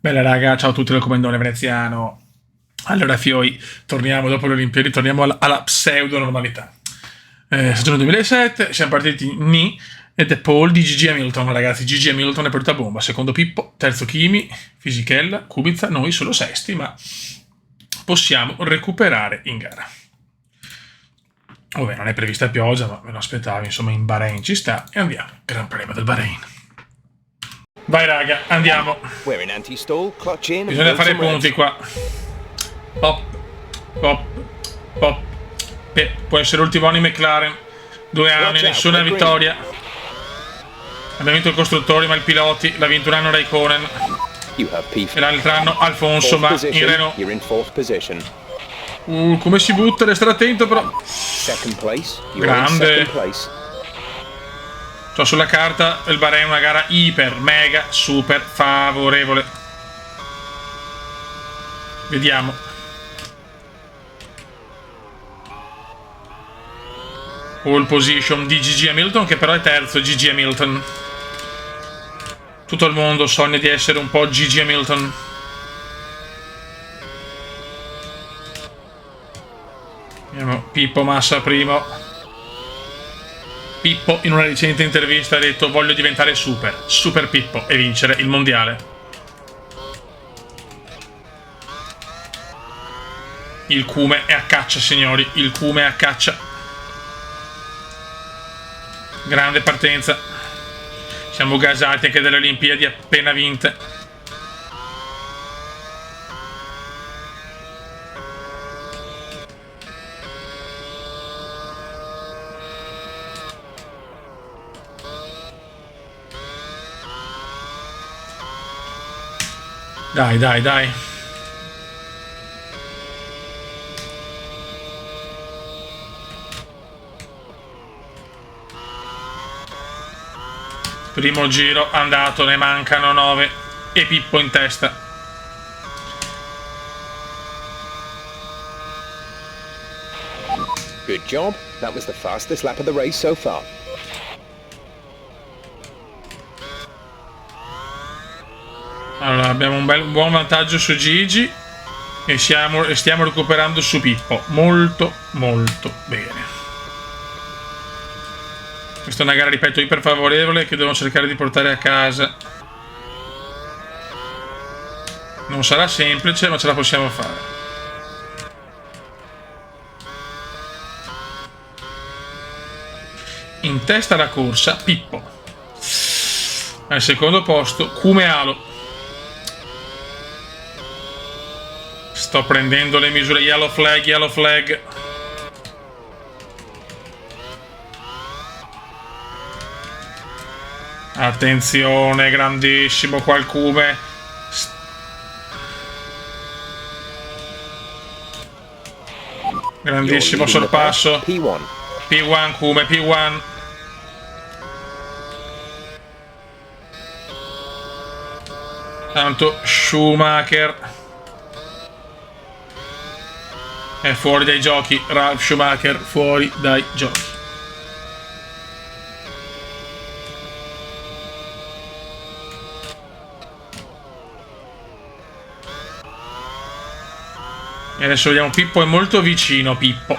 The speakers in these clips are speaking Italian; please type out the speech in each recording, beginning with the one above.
Bella raga, ciao a tutti dal comandone veneziano. Allora, Fioi, torniamo dopo le Olimpiadi, torniamo alla pseudo normalità. Stagione 2007, siamo partiti ed è Paul di Gigi Hamilton, ragazzi. Gigi Hamilton è partita bomba. Secondo Pippo, terzo Kimi, Fisichella, Kubica, noi solo sesti, ma possiamo recuperare in gara. Vabbè, non è prevista pioggia, ma me lo aspettavo, insomma, in Bahrain ci sta. E andiamo, Gran Premio del Bahrain. Vai raga, andiamo. Bisogna fare i punti qua. Pop, pop, pop. Può essere l'ultimo anno in McLaren. 2 anni, nessuna vittoria. Abbiamo vinto i costruttori, ma i piloti l'ha vinto un anno Raikkonen. E l'altro anno Alfonso, ma in Renault. Come si butta, deve stare attento però. Grande. Cioè, sulla carta il Bahrain è una gara iper, mega, super favorevole. Vediamo. Pole position di Gigi Hamilton, che però è terzo. Gigi Hamilton. Tutto il mondo sogna di essere un po' Gigi Hamilton. Vediamo. Pippo Massa primo. Pippo in una recente intervista ha detto: voglio diventare super Pippo e vincere il mondiale. Il Cume è a caccia, signori, il Cume è a caccia. Grande partenza. Siamo gasati anche dalle Olimpiadi appena vinte. Dai. Primo giro andato, ne mancano 9 e Pippo in testa. Good job. That was the fastest lap of the race so far. Allora, abbiamo un buon vantaggio su Gigi e stiamo recuperando su Pippo. Molto bene. Questa è una gara, ripeto, iper favorevole che devono cercare di portare a casa. Non sarà semplice, ma ce la possiamo fare. In testa alla corsa Pippo. Al secondo posto Cumealo. Sto prendendo le misure. Yellow flag. Attenzione, grandissimo qua il Cume. Grandissimo sorpasso. P1 Cume, P1. Tanto Schumacher è fuori dai giochi. Ralf Schumacher fuori dai giochi. E adesso vediamo. Pippo è molto vicino. Pippo.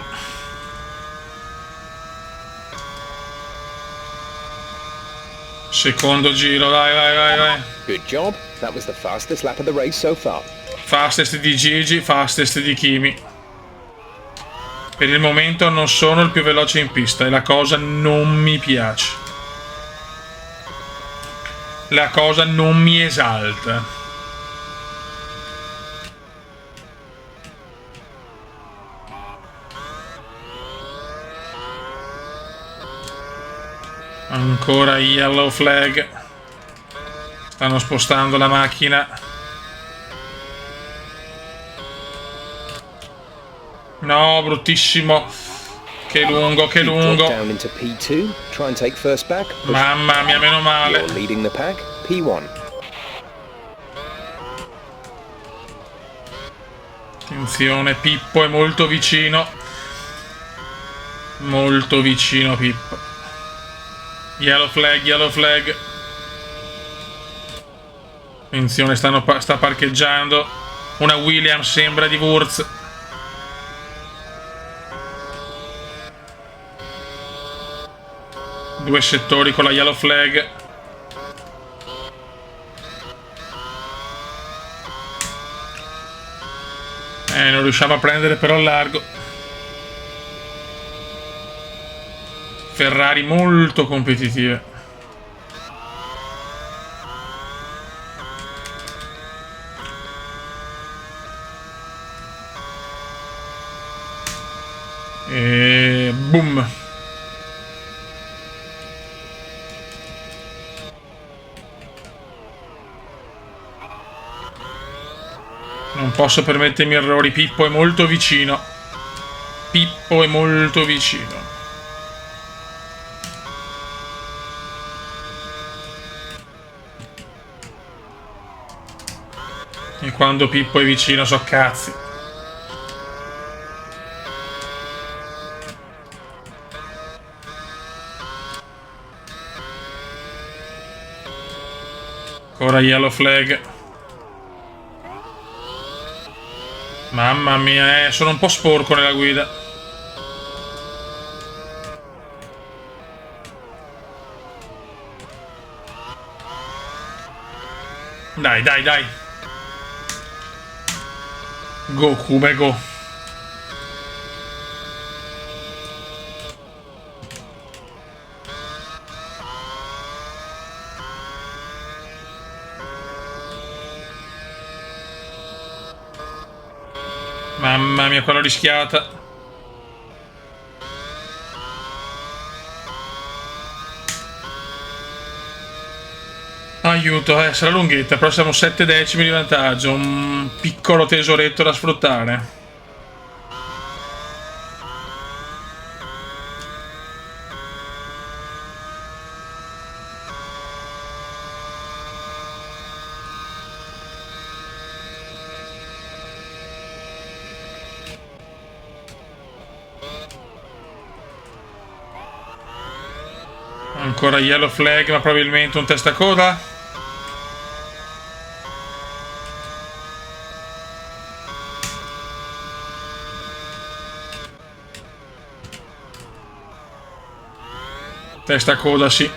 Secondo giro, vai. Good job. That was the fastest lap of the race so far. Fastest di Gigi, fastest di Kimi. Per il momento non sono il più veloce in pista e la cosa non mi piace. La cosa non mi esalta. Ancora yellow flag. Stanno spostando la macchina. No, bruttissimo. Che lungo. Mamma mia, meno male. Attenzione, Pippo è molto vicino. Molto vicino Pippo. Yellow flag. Attenzione, sta parcheggiando. Una Williams sembra di Wurz. Due settori con la yellow flag. Non riusciamo a prendere però il largo. Ferrari molto competitive. E boom. Non posso permettermi errori. Pippo è molto vicino. Pippo è molto vicino. E quando Pippo è vicino so cazzi. Ancora yellow flag. Mamma mia, sono un po' sporco nella guida. Dai, dai, dai. Go, come go. Mamma mia, quella rischiata. Aiuto, sarà lunghetta, però siamo 7 decimi di vantaggio. Un piccolo tesoretto da sfruttare. Ancora yellow flag, ma probabilmente un testacoda. Testacoda, sì.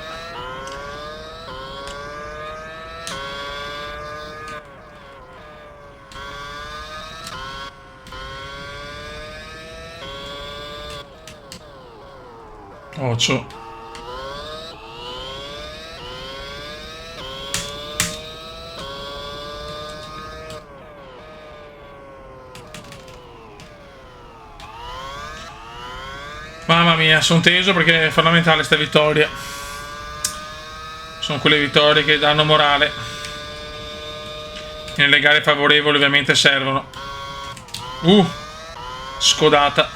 Occhio. Mamma mia, sono teso perché è fondamentale sta vittoria. Sono quelle vittorie che danno morale. Nelle gare favorevoli ovviamente servono. Scodata.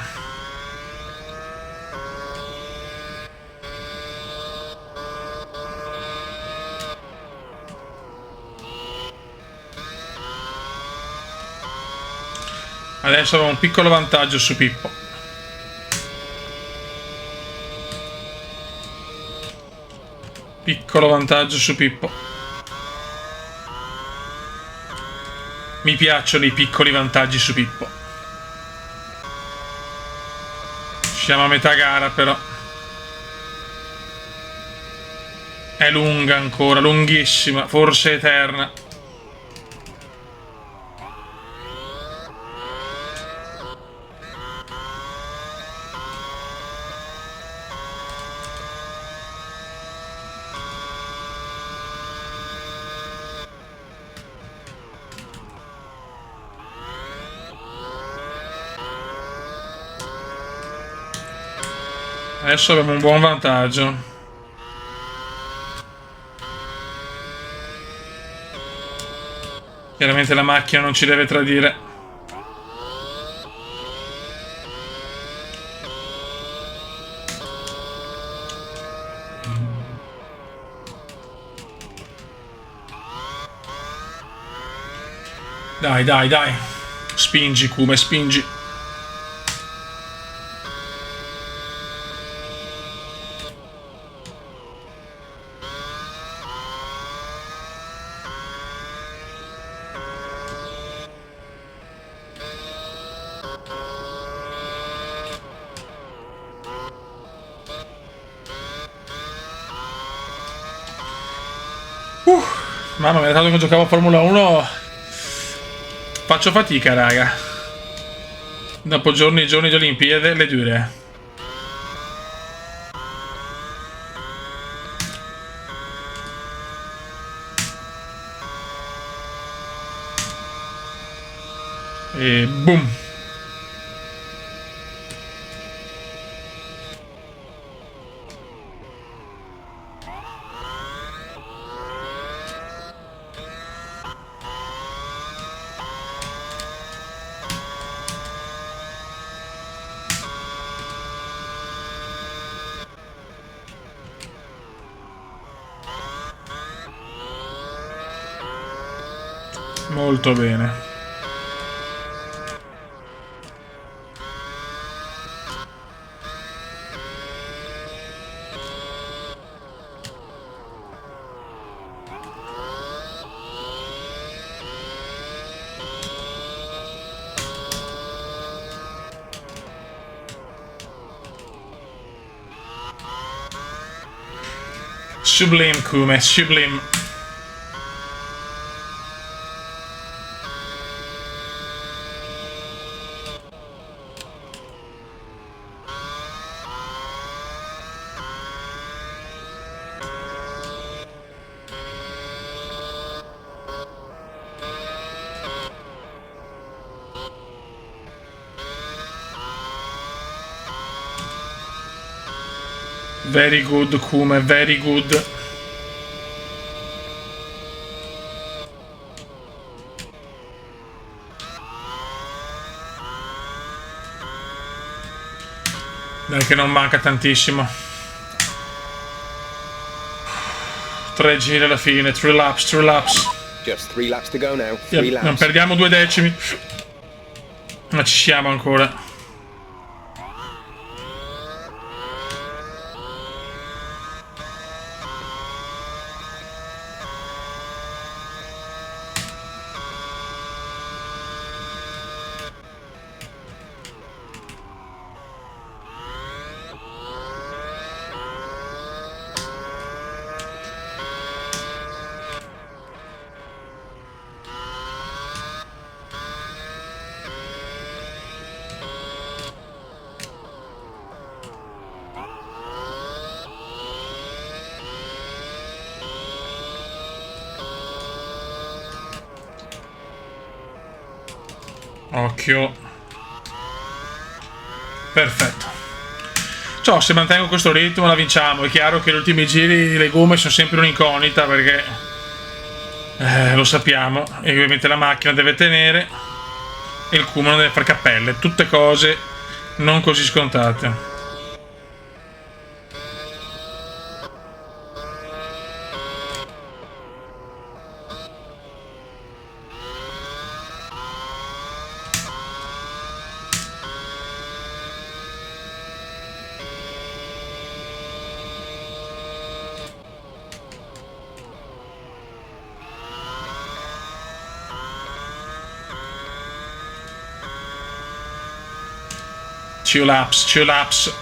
Adesso abbiamo un piccolo vantaggio su Pippo. Piccolo vantaggio su Pippo. Mi piacciono i piccoli vantaggi su Pippo. Siamo a metà gara però. È lunga ancora, lunghissima, forse eterna. Adesso abbiamo un buon vantaggio. Chiaramente la macchina non ci deve tradire. Dai, dai, dai. Spingi, Kuma, spingi. Mamma mia, tanto che giocavo a Formula 1 faccio fatica, raga. Dopo giorni e giorni di Olimpiadi, le dure. E boom. Molto bene. Sublime, Kume, sublime. Very good, Kume, very good. Dai che non manca tantissimo. 3 giri alla fine, 3 laps, 3 laps. Just 3 laps to go now. 3 Non laps. perdiamo 2 decimi. Ma ci siamo ancora. Occhio. Perfetto. Ciao, se mantengo questo ritmo la vinciamo. È chiaro che gli ultimi giri le gomme sono sempre un'incognita perché lo sappiamo. E ovviamente la macchina deve tenere e il Kuma non deve fare cappelle. Tutte cose non così scontate. Two laps,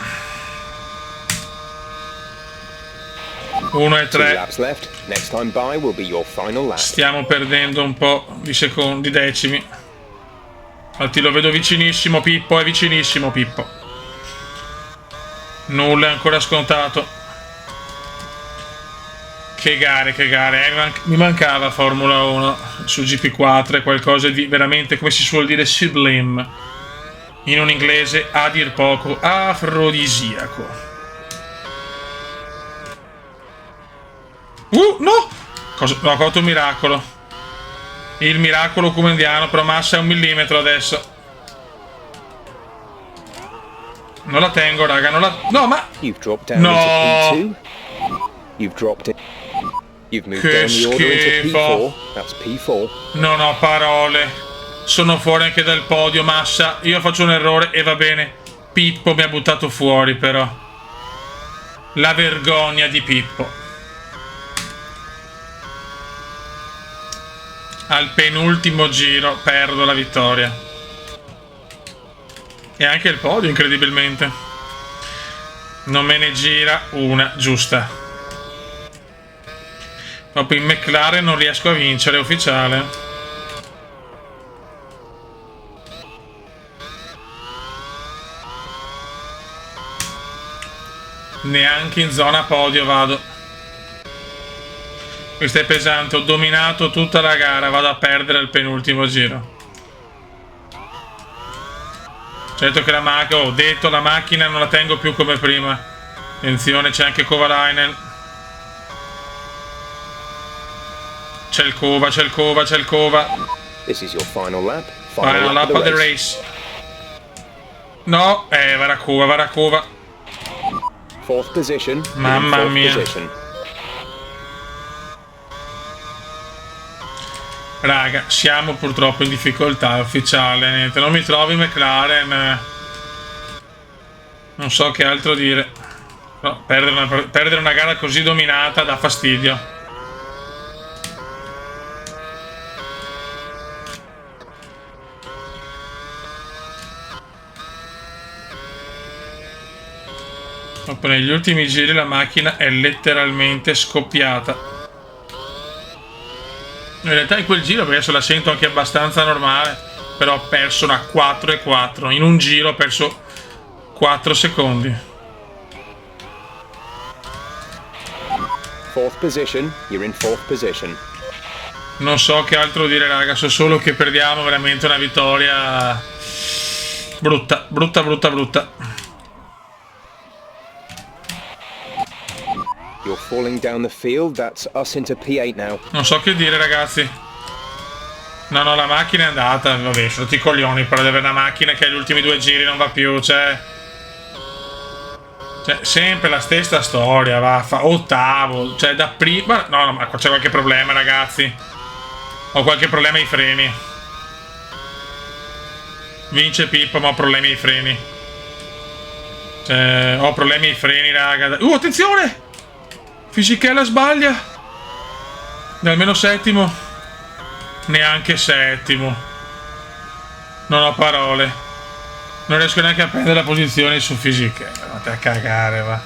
1 e 2 3. laps left. Next time by will be your final lap. Stiamo perdendo un po' di secondi, decimi. Infatti lo vedo vicinissimo Pippo, è vicinissimo Pippo. Nulla è ancora scontato. Che gare, che gare. Mi mancava Formula 1 su GP4, è qualcosa di veramente, come si suol dire, sublime. In un inglese a dir poco afrodisiaco. No! Cosa? No, ho fatto un miracolo. Il miracolo comendiano, però massa è 1 millimetro adesso. Non la tengo, raga, non la... No, ma... You've dropped down No! into P2. You've dropped it. You've moved Che down the order into schifo. P4. That's P4. Non ho parole. Sono fuori anche dal podio, Massa. Io faccio un errore e va bene. Pippo mi ha buttato fuori, però. La vergogna di Pippo. Al penultimo giro perdo la vittoria. E anche il podio, incredibilmente. Non me ne gira una giusta. Dopo in McLaren non riesco a vincere, ufficiale. Neanche in zona podio vado. Questo è pesante, ho dominato tutta la gara, vado a perdere il penultimo giro. Certo che la macchina, ho detto, la macchina non la tengo più come prima. Attenzione, c'è anche Kovalainen. C'è il Kova, c'è il Kova, c'è il Kova. This is your final lap. Final lap of the race. No, Varakova, Varakova. Fourth position. Mamma Fourth mia. position. Raga, siamo purtroppo in difficoltà, ufficiale. Niente, non mi trovi McLaren. Non so che altro dire. No, perdere una gara così dominata dà fastidio. Dopo negli ultimi giri la macchina è letteralmente scoppiata. In realtà in quel giro, perché adesso la sento anche abbastanza normale, però ho perso una 4,4. In un giro ho perso 4 secondi. Fourth position. You're in fourth position. Non so che altro dire, raga, so solo che perdiamo veramente una vittoria brutta, brutta, brutta, brutta. You're falling down the field. That's us into P8 now. Non so che dire, ragazzi. No, la macchina è andata. Vabbè, sono tutti i coglioni però di avere una macchina che agli ultimi 2 giri non va più, cioè sempre la stessa storia, va, fa ottavo, cioè da prima. No, ma qua c'è qualche problema, ragazzi. Ho qualche problema ai freni. Vince Pippo, ma ho problemi ai freni. Cioè, ho problemi ai freni, raga. Attenzione! Fisichella sbaglia. Almeno settimo. Neanche settimo. Non ho parole. Non riesco neanche a prendere la posizione su Fisichella. Ma te a cagare, va.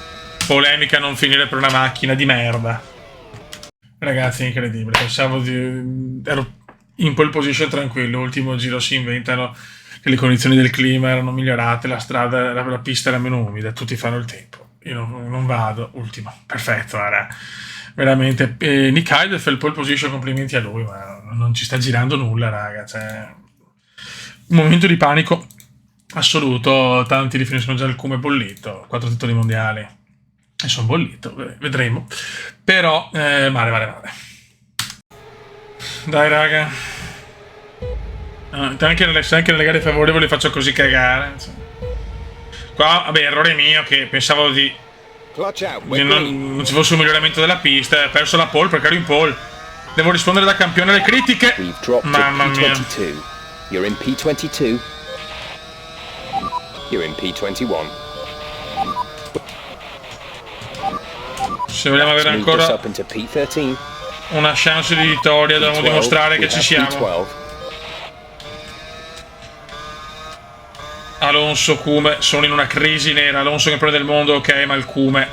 Polemica a non finire per una macchina di merda. Ragazzi, è incredibile. Pensavo di... ero in pole position tranquillo. Ultimo giro si inventano che le condizioni del clima erano migliorate, la strada, la pista era meno umida, tutti fanno il tempo. Io non vado, ultimo. Perfetto, guarda. Veramente. Nick Heidfeld, pole position, complimenti a lui, ma non ci sta girando nulla, raga. Cioè, un momento di panico assoluto. Tanti definiscono già il Cume bollito. 4 titoli mondiali. E sono bollito, vedremo. Però, male. Dai, raga. Anche nelle gare favorevoli faccio così cagare. Qua, vabbè, errore mio che pensavo di non ci fosse un miglioramento della pista. Ho perso la pole perché ero in pole. Devo rispondere da campione alle critiche. Mamma mia. You're in P22. You're in P21. Se vogliamo avere ancora una chance di vittoria, dobbiamo dimostrare che ci siamo. Alonso, Cume, sono in una crisi nera. Alonso campione del mondo, ok, ma il Cume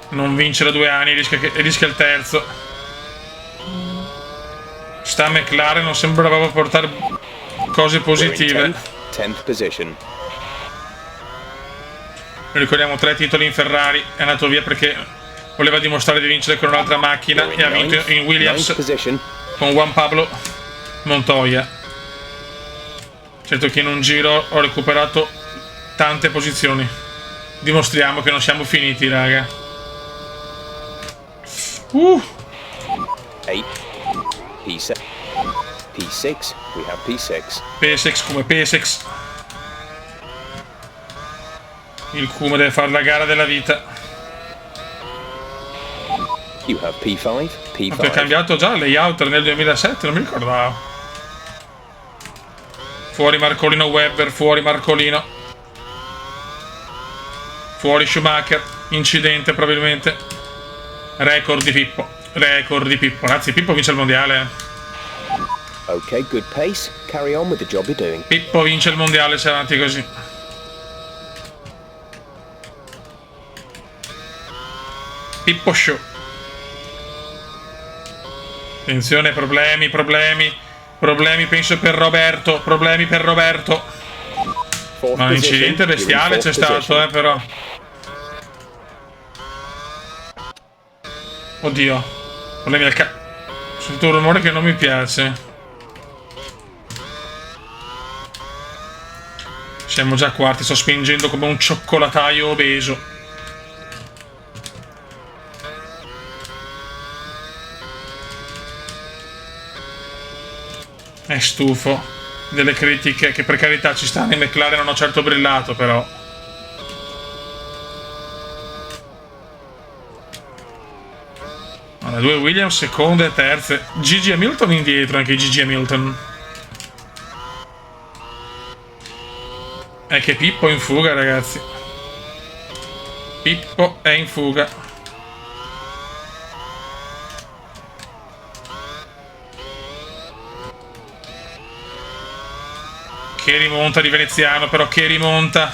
non vince da 2 anni, rischia il terzo. Sta McLaren non sembrava portare cose positive. Ricordiamo 3 titoli in Ferrari, è andato via perché voleva dimostrare di vincere con un'altra macchina e ha vinto in Williams con Juan Pablo Montoya. Certo che in un giro ho recuperato tante posizioni. Dimostriamo che non siamo finiti, raga. 8 P6. P6. We have P6. P6 come P6. Il Cume deve fare la gara della vita. You have P5. P5. Ho cambiato già il layout nel 2007, non mi ricordavo. Fuori Marcolino Webber, fuori Marcolino. Fuori Schumacher. Incidente probabilmente. Record di Pippo. Ragazzi, Pippo vince il mondiale. Ok, good pace. Carry on with the job you're doing. Pippo vince il mondiale se avanti così. Pippo Show. Attenzione, problemi, penso per Roberto, Ma un incidente bestiale c'è stato, però. Oddio. Problemi al Ho sentito un rumore che non mi piace. Siamo già quarti, sto spingendo come un cioccolataio obeso. È stufo delle critiche che per carità ci stanno. I McLaren non ho certo brillato, però. Allora, 2 Williams, seconde e terze. Gigi Hamilton indietro, anche Gigi Hamilton. È che Pippo è in fuga, ragazzi. Pippo è in fuga. Che rimonta di Veneziano, però che rimonta.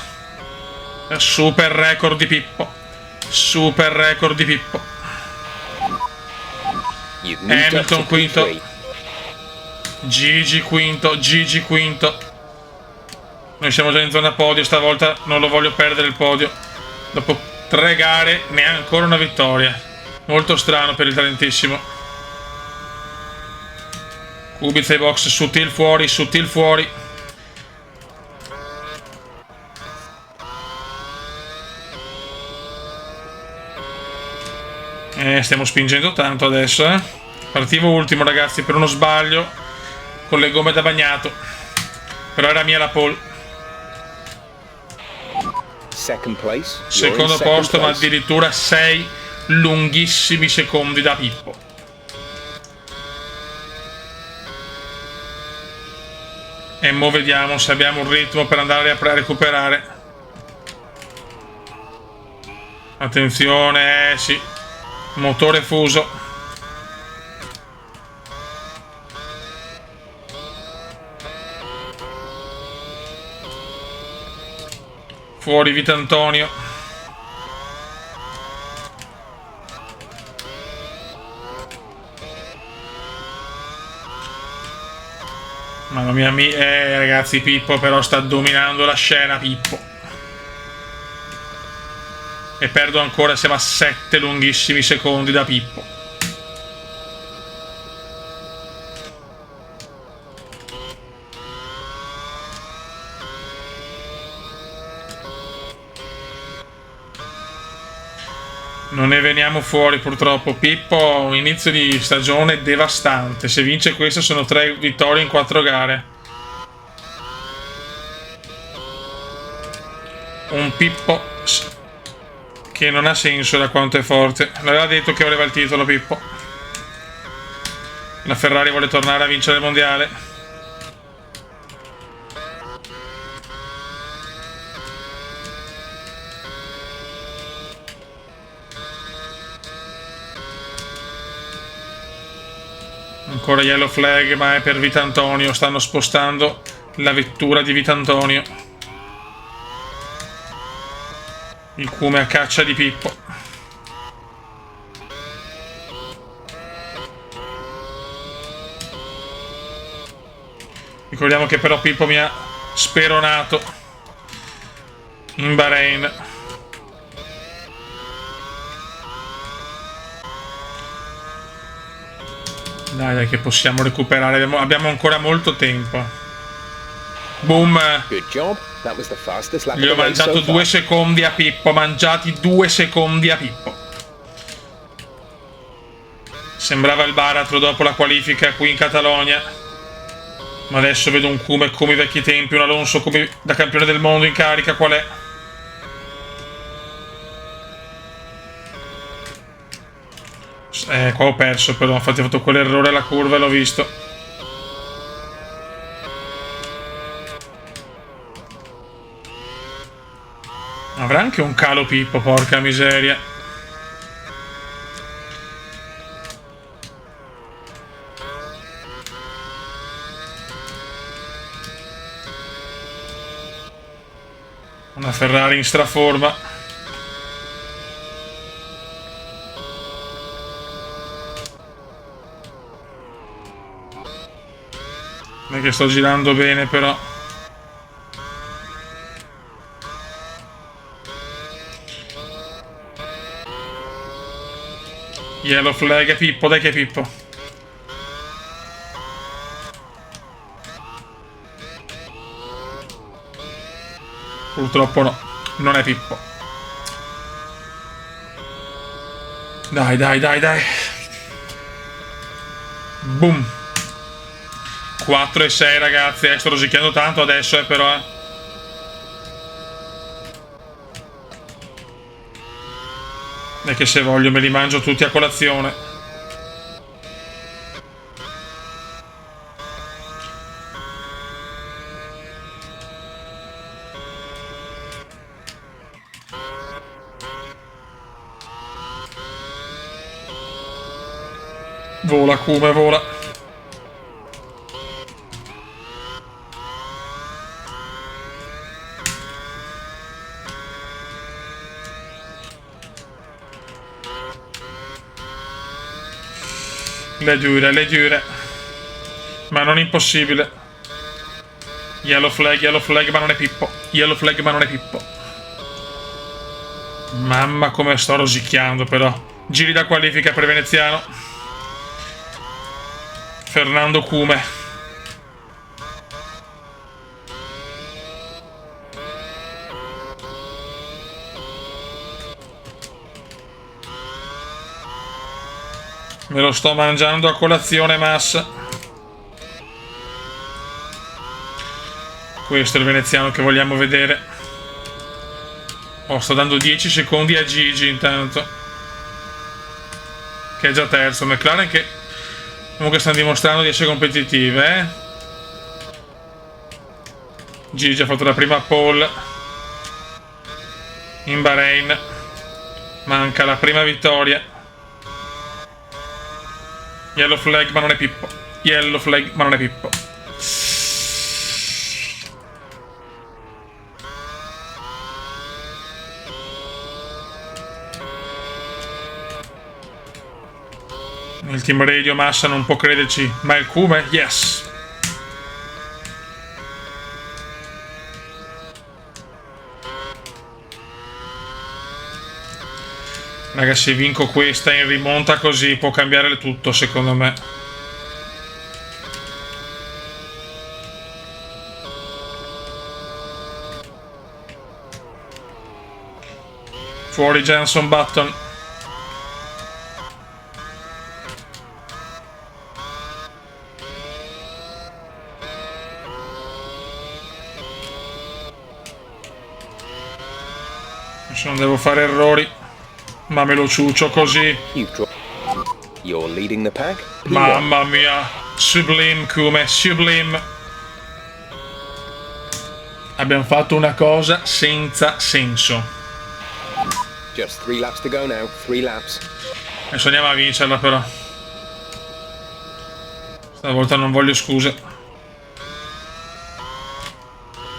Super record di Pippo. Super record di Pippo. Hamilton quinto. Gigi quinto. Noi siamo già in zona podio, stavolta non lo voglio perdere il podio. Dopo 3 gare, neanche ancora una vittoria. Molto strano per il talentissimo. Kubica ai box, Sutil fuori. Stiamo spingendo tanto adesso, Partivo ultimo, ragazzi, per uno sbaglio con le gomme da bagnato. Però era mia la pole. Secondo posto, ma addirittura 6 lunghissimi secondi da Pippo. E mo vediamo se abbiamo un ritmo per andare a recuperare. Attenzione, sì. Motore fuso. Fuori Vitantonio. Mamma mia, ragazzi, Pippo però sta dominando la scena, Pippo. E perdo ancora, siamo a 7 lunghissimi secondi da Pippo. Non ne veniamo fuori purtroppo. Pippo ha un inizio di stagione devastante. Se vince questa sono 3 vittorie in 4 gare. Un Pippo che non ha senso da quanto è forte. L'aveva detto che voleva il titolo Pippo. La Ferrari vuole tornare a vincere il mondiale. Ancora yellow flag, ma è per Vitantonio. Stanno spostando la vettura di Vitantonio. Il cume a caccia di Pippo. Ricordiamo che però Pippo mi ha speronato in Bahrain. Dai, che possiamo recuperare. Abbiamo ancora molto tempo. Boom. Gli ho mangiato 2 secondi a Pippo. Mangiati 2 secondi a Pippo. Sembrava il baratro dopo la qualifica qui in Catalogna. Ma adesso vedo un Cume come i vecchi tempi. Un Alonso come da campione del mondo in carica. Qual è? Qua ho perso, però infatti ho fatto quell'errore alla curva e l'ho visto. Avrà anche un calo Pippo, porca miseria. Una Ferrari in straforma. Non è che sto girando bene, però. Yellow flag, è Pippo, dai che è Pippo. Purtroppo no, non è Pippo. Dai, dai, dai, dai. Boom. 4 e 6 ragazzi, sto rosicchiando tanto adesso, però. E che se voglio me li mangio tutti a colazione. Vola come vola. Le dure. Ma non impossibile. Yellow flag, ma non è Pippo. Yellow flag, ma non è Pippo. Mamma come sto rosicchiando però. Giri da qualifica per Veneziano. Fernando Cume. Me lo sto mangiando a colazione, Massa. Questo è il veneziano che vogliamo vedere. Oh, sto dando 10 secondi a Gigi intanto, che è già terzo. McLaren che comunque stanno dimostrando di essere competitive, eh? Gigi ha fatto la prima pole in Bahrain. Manca la prima vittoria. Yellow flag ma non è Pippo. Yellow flag ma non è Pippo. Il team radio Massa non può crederci, ma il Cume, yes. Raga, se vinco questa in rimonta così può cambiare tutto, secondo me. Fuori Jenson Button. Adesso non devo fare errori. Ma me lo ciuccio così. You're leading the pack. Mamma mia. Sublime Cume, sublime. Abbiamo fatto una cosa senza senso. Just 3 laps to go now. 3 laps. Adesso andiamo a vincerla però. Stavolta non voglio scuse.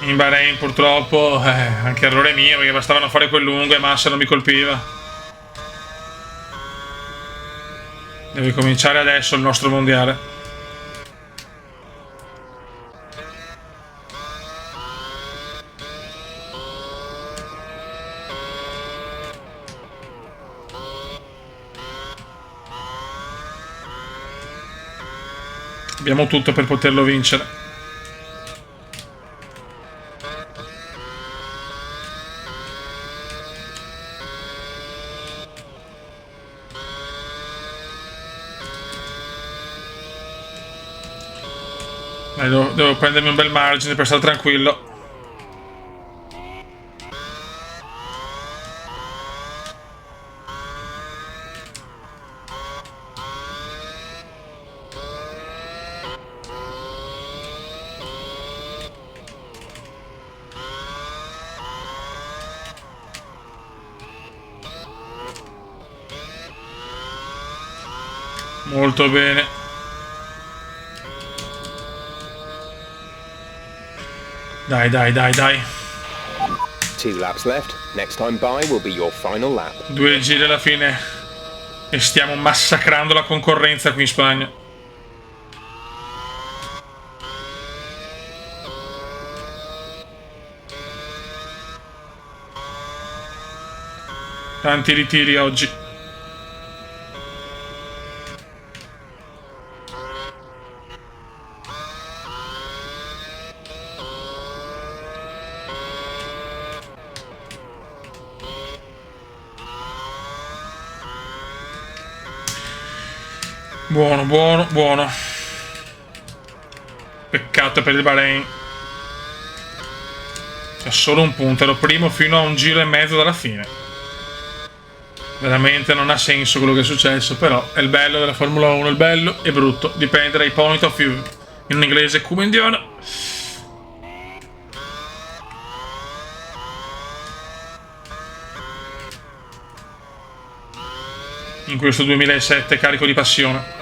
In Bahrain purtroppo anche errore mio, perché bastavano fare quel lungo e Massa non mi colpiva. Deve cominciare adesso il nostro mondiale. Abbiamo tutto per poterlo vincere. Devo prendermi un bel margine per stare tranquillo. Molto bene. Dai, dai, dai, dai. 2 laps left. Next time by will be your final lap. 2 giri alla fine e stiamo massacrando la concorrenza qui in Spagna. Tanti ritiri oggi. Buono, buono, buono. Peccato per il Bahrain. C'è solo un punto, ero primo fino a un giro e mezzo dalla fine. Veramente non ha senso quello che è successo, però è il bello della Formula 1, il bello e brutto dipende dai point of view. In un inglese come indiano. In questo 2007 carico di passione.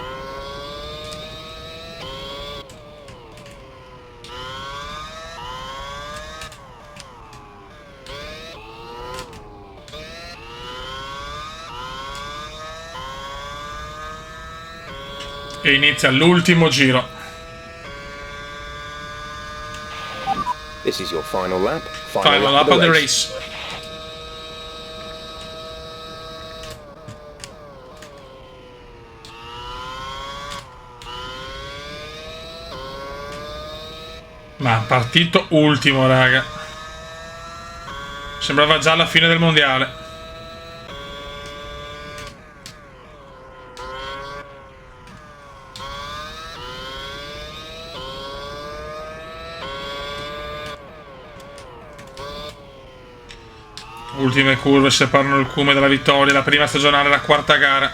E inizia l'ultimo giro. This is your final lap. Final lap of the race. Ma partito ultimo, raga. Sembrava già la fine del mondiale. Ultime curve separano il Cume dalla vittoria. La prima stagionale, la quarta gara.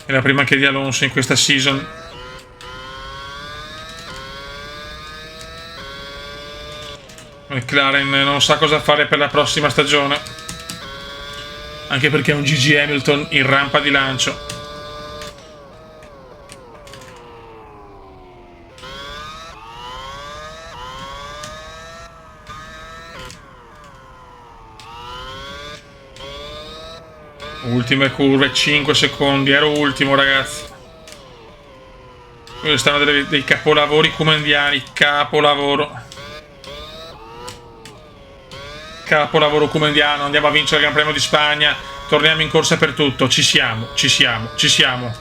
E la prima anche di Alonso in questa season. McLaren non sa cosa fare per la prossima stagione. Anche perché è un Gigi Hamilton in rampa di lancio. Ultime curve, 5 secondi, ero ultimo, ragazzi. Questi stanno dei capolavori comendiani, capolavoro. Capolavoro comendiano, andiamo a vincere il Gran Premio di Spagna, torniamo in corsa per tutto, ci siamo, ci siamo, ci siamo.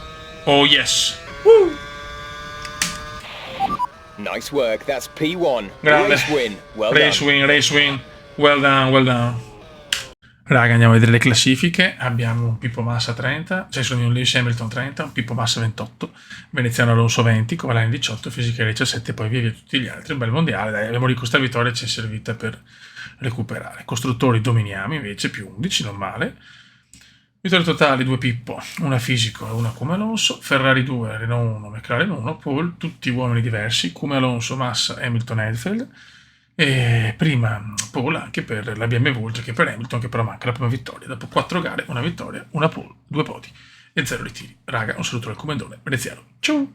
Oh yes. Nice work, that's P1. Grande. Race win. Well Race done. win, race win. Well done, well done. Raga, andiamo a vedere le classifiche. Abbiamo un Pippo Massa 30, cioè sono un Lewis Hamilton 30, un Pippo Massa 28, Veneziano Alonso 20, Kovalainen 18, Fisichella 17, poi via via tutti gli altri. Un bel mondiale, dai, abbiamo di questa vittoria ci è servita per recuperare. Costruttori dominiamo invece, più 11, non male. Vittorie totali, 2 Pippo, una Fisico e una come Alonso, Ferrari 2, Renault 1, McLaren 1, Paul, tutti uomini diversi, come Alonso, Massa, Hamilton, Edsel. E prima Paul anche per la BMW, oltre che per Hamilton, che però manca la prima vittoria. Dopo 4 gare, una vittoria, una pole, 2 podi e 0 ritiri. Raga, un saluto dal comandone veneziano. Ciao!